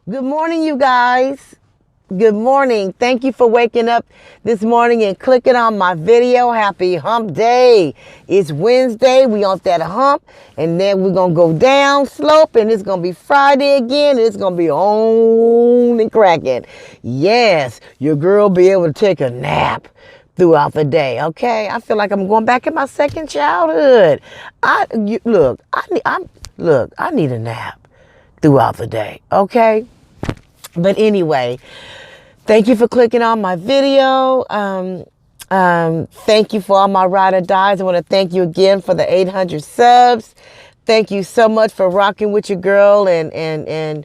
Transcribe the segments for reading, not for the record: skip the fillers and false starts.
Good morning, you guys. Good morning. Thank you for waking up this morning and clicking on my video. Happy hump day. It's Wednesday. We on that hump, and then we're going to go down slope, and it's going to be Friday again, and it's going to be on and cracking. Yes, your girl be able to take a nap throughout the day. Okay, I feel like I'm going back in my second childhood. I need a nap throughout the day. Okay. But anyway, thank you for clicking on my video. Thank you for all my ride or dies. I want to thank you again for the 800 subs. Thank you so much for rocking with your girl and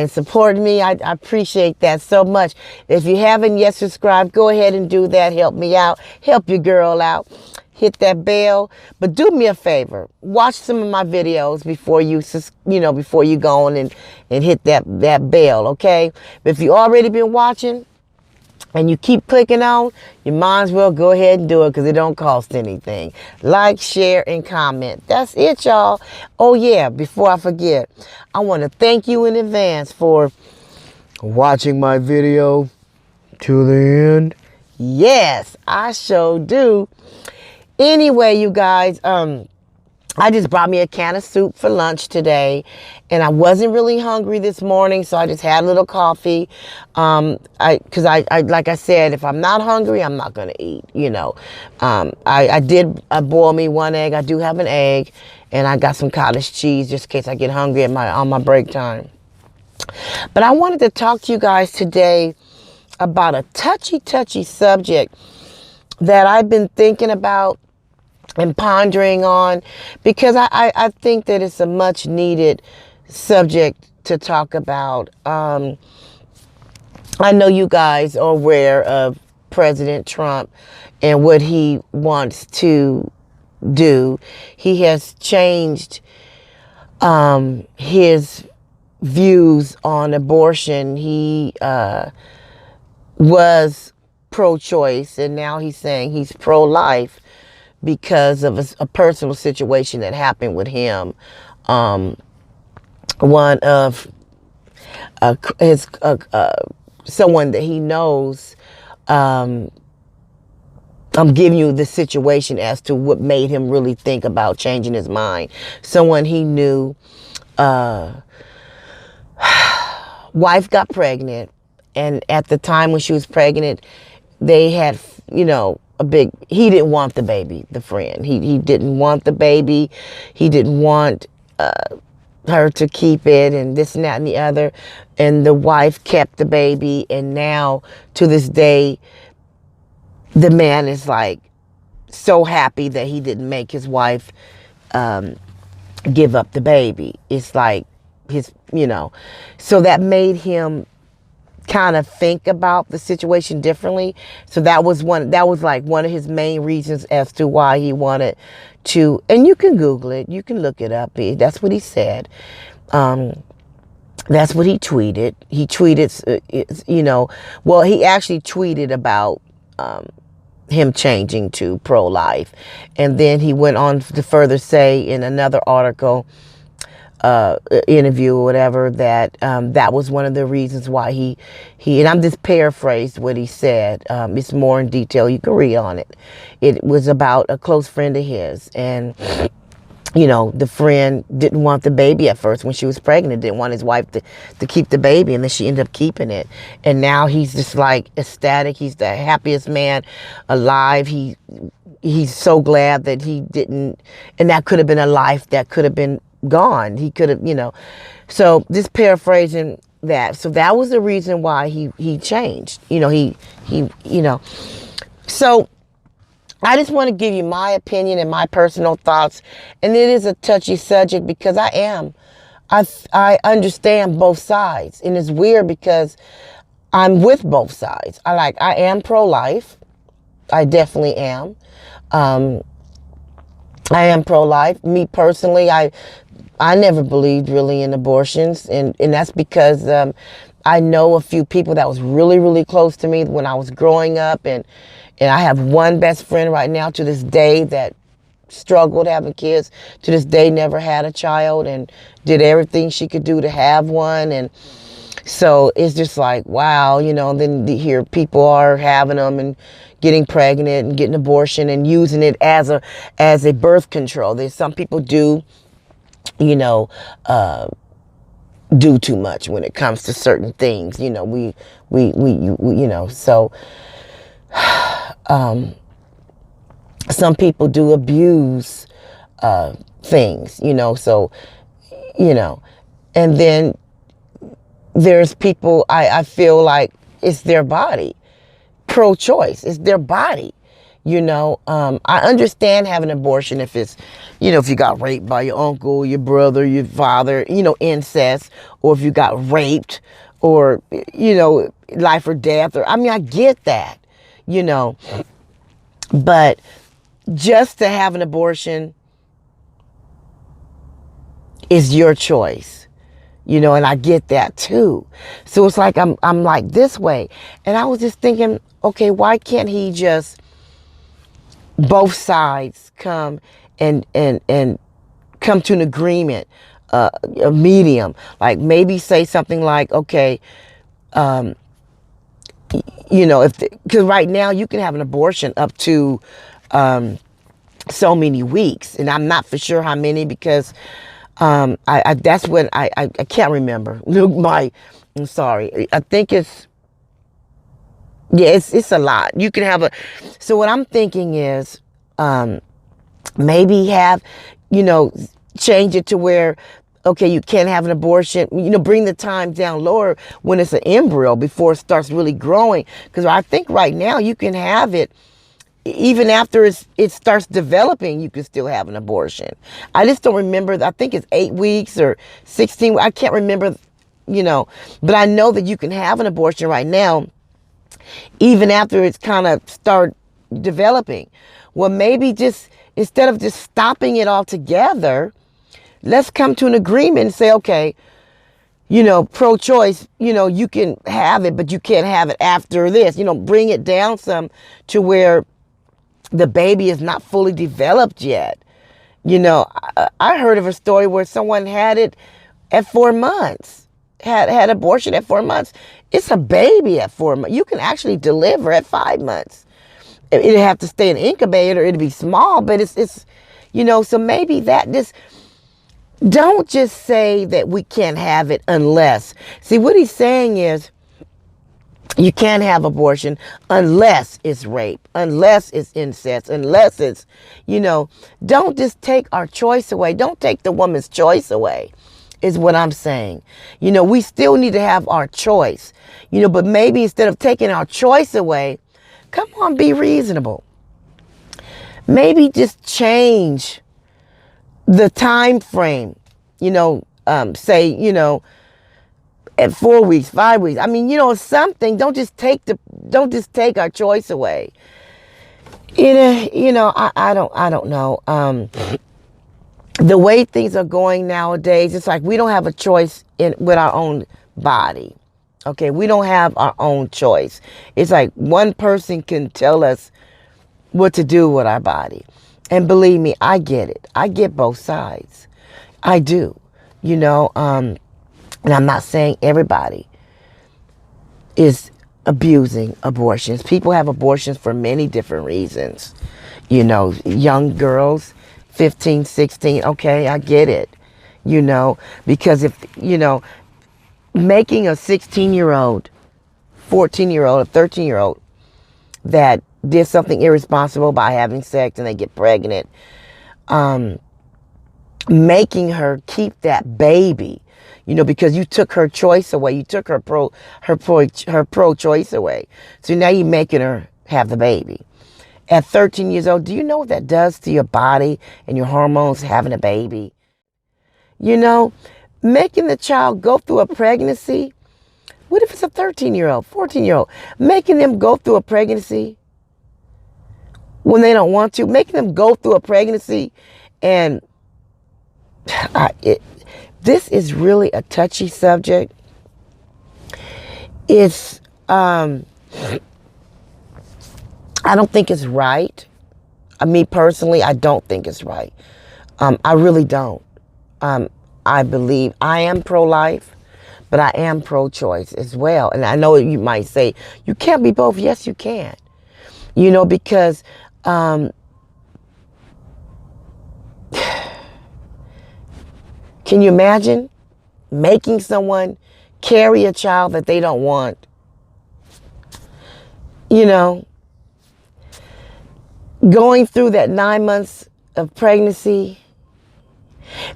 supporting me. I appreciate that so much. If you haven't yet subscribed, go ahead and do that. Help me out. Help your girl out. Hit that bell, but do me a favor. Watch some of my videos before you go on and hit that bell, okay? But if you already been watching and you keep clicking on, you might as well go ahead and do it because it don't cost anything. Like, share, and comment. That's it, y'all. Oh yeah, before I forget, I want to thank you in advance for watching my video to the end. Yes, I sure do. Anyway, you guys, I just brought me a can of soup for lunch today, and I wasn't really hungry this morning, so I just had a little coffee. Because like I said, if I'm not hungry, I'm not gonna eat. I did boil me one egg. I do have an egg, and I got some cottage cheese just in case I get hungry on my break time. But I wanted to talk to you guys today about a touchy subject that I've been thinking about and pondering on, because I think that it's a much needed subject to talk about. I know you guys are aware of President Trump and what he wants to do. He has changed his views on abortion. He was pro-choice, and now he's saying he's pro-life because of a personal situation that happened with him. One of someone that he knows. I'm giving you the situation as to what made him really think about changing his mind. Someone he knew, wife got pregnant, and at the time when she was pregnant, they had, he didn't want the baby, the friend. He didn't want the baby. He didn't want her to keep it, and this and that and the other. And the wife kept the baby, and now to this day, the man is like so happy that he didn't make his wife give up the baby. It's like so that made him kind of think about the situation differently. So that was one of his main reasons as to why he wanted to, and you can Google it, you can look it up. That's what he said. That's what he tweeted. He tweeted, he actually tweeted about him changing to pro-life. And then he went on to further say in another article, interview or whatever, that that was one of the reasons why he and I'm just paraphrased what he said. It's more in detail. You can read on it. It was about a close friend of his, and the friend didn't want the baby at first when she was pregnant, didn't want his wife to keep the baby, and then she ended up keeping it. And now he's just like ecstatic. He's the happiest man alive. He's so glad that he didn't, and that could have been a life that could have been gone. He could have, so just paraphrasing that. So that was the reason why he changed, so I just want to give you my opinion and my personal thoughts. And it is a touchy subject because I understand both sides, and it's weird because I'm with both sides. I am pro-life. I definitely am. I am pro-life. Me personally, I never believed really in abortions, and that's because I know a few people that was really, really close to me when I was growing up, and I have one best friend right now to this day that struggled having kids, to this day never had a child, and did everything she could do to have one. And so it's just like, wow, you know, then here people are having them and getting pregnant and getting abortion and using it as a birth control. There's some people do, you know, do too much when it comes to certain things. You know, we you know, so some people do abuse things, you know, so, you know, and then there's people, I feel like it's their body. Pro-choice, it's their body. You know, I understand having an abortion if it's, you know, if you got raped by your uncle, your brother, your father, you know, incest, or if you got raped, or, you know, life or death, or, I mean, I get that, you know, but just to have an abortion is your choice, you know, and I get that too. So it's like, I'm like this way. And I was just thinking, okay, why can't he just, both sides come and come to an agreement, a medium, like maybe say something like, okay, you know, because right now you can have an abortion up to so many weeks, and I'm not for sure how many, because that's when I can't remember. I'm sorry. I think it's, yeah, it's a lot. You can have so what I'm thinking is, maybe have, you know, change it to where, okay, you can't have an abortion, you know, bring the time down lower when it's an embryo before it starts really growing. Because I think right now you can have it, even after it starts developing, you can still have an abortion. I just don't remember. I think it's 8 weeks or 16. I can't remember, you know, but I know that you can have an abortion right now, even after it's kind of start developing. Well, maybe just instead of just stopping it altogether, let's come to an agreement and say, okay, you know, pro-choice, you know, you can have it, but you can't have it after this. You know, bring it down some to where the baby is not fully developed yet. You know, I heard of a story where someone had it at 4 months. Had abortion at 4 months. It's a baby at 4 months. You can actually deliver at 5 months. It'd have to stay in an incubator. It'd be small, but it's, you know, so maybe that just, don't just say that we can't have it unless. See, what he's saying is you can't have abortion unless it's rape, unless it's incest, unless it's, you know, don't just take our choice away. Don't take the woman's choice away, is what I'm saying. You know, we still need to have our choice, you know, but maybe instead of taking our choice away, come on, be reasonable. Maybe just change the time frame, you know, say, you know, at 4 weeks, 5 weeks. I mean, you know, something. Don't just take our choice away. You know, I don't know. The way things are going nowadays, it's like we don't have a choice with our own body. Okay, we don't have our own choice. It's like one person can tell us what to do with our body. And believe me, I get it. I get both sides. I do. You know, and I'm not saying everybody is abusing abortions. People have abortions for many different reasons. You know, young girls, 15, 16, okay, I get it. You know, because if, you know, making a 16-year-old, 14-year-old, a 13-year-old that did something irresponsible by having sex and they get pregnant, making her keep that baby, you know, because you took her choice away. You took her pro-choice away. So now you're making her have the baby. At 13 years old, do you know what that does to your body and your hormones, having a baby? You know, making the child go through a pregnancy. What if it's a 13-year-old, 14-year-old? Making them go through a pregnancy when they don't want to. Making them go through a pregnancy. And this is really a touchy subject. It's, I don't think it's right. Me personally, I don't think it's right. I really don't. I believe I am pro-life, but I am pro-choice as well. And I know you might say, you can't be both. Yes, you can. You know, because can you imagine making someone carry a child that they don't want? You know, going through that 9 months of pregnancy,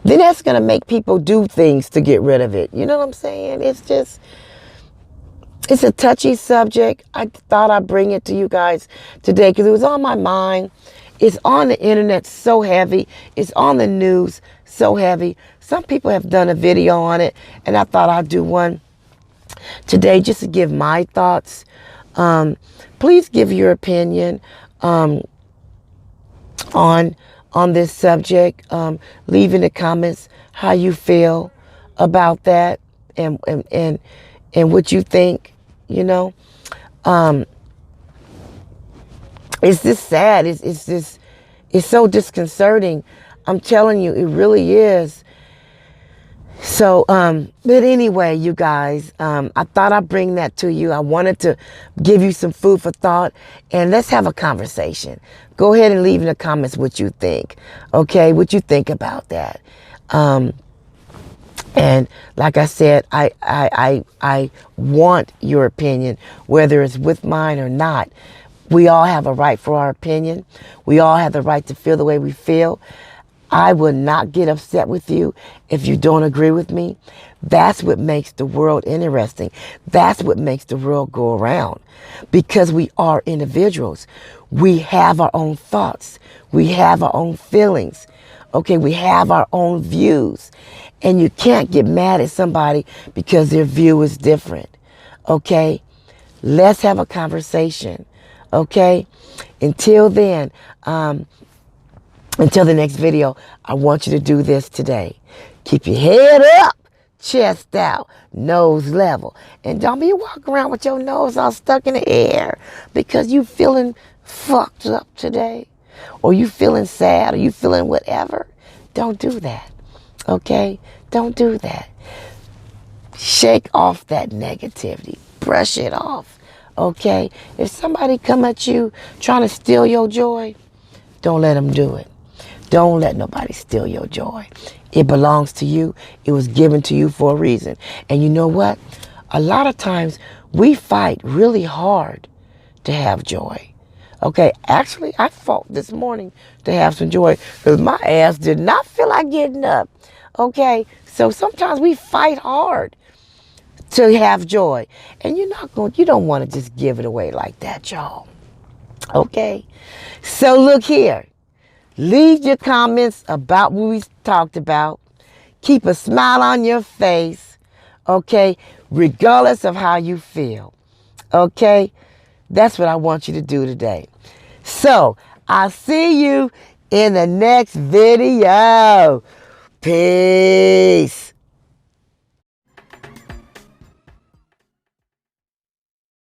then that's going to make people do things to get rid of it. You know what I'm saying? It's a touchy subject. I thought I'd bring it to you guys today because it was on my mind. It's on the internet so heavy. It's on the news so heavy. Some people have done a video on it, and I thought I'd do one today just to give my thoughts. Please give your opinion on this subject. Leave in the comments how you feel about that and what you think. You know, it's just sad. It's so disconcerting. I'm telling you, it really is. So, but anyway, you guys, I thought I'd bring that to you. I wanted to give you some food for thought, and let's have a conversation. Go ahead and leave in the comments what you think. Okay, what you think about that. And like I said, I want your opinion, whether it's with mine or not. We all have a right for our opinion. We all have the right to feel the way we feel. I will not get upset with you if you don't agree with me. That's what makes the world interesting. That's what makes the world go around. Because we are individuals. We have our own thoughts. We have our own feelings. Okay, we have our own views. And you can't get mad at somebody because their view is different. Okay? Let's have a conversation. Okay? Until then, until the next video, I want you to do this today. Keep your head up, chest out, nose level. And don't be walking around with your nose all stuck in the air because you feeling fucked up today. Or you feeling sad, or you feeling whatever. Don't do that. Okay? Don't do that. Shake off that negativity. Brush it off. Okay? If somebody come at you trying to steal your joy, don't let them do it. Don't let nobody steal your joy. It belongs to you. It was given to you for a reason. And you know what? A lot of times we fight really hard to have joy. Okay, actually, I fought this morning to have some joy because my ass did not feel like getting up. Okay, so sometimes we fight hard to have joy. And you don't want to just give it away like that, y'all. Okay, so look here. Leave your comments about what we talked about. Keep a smile on your face, okay, regardless of how you feel, okay? That's what I want you to do today. So, I'll see you in the next video. Peace.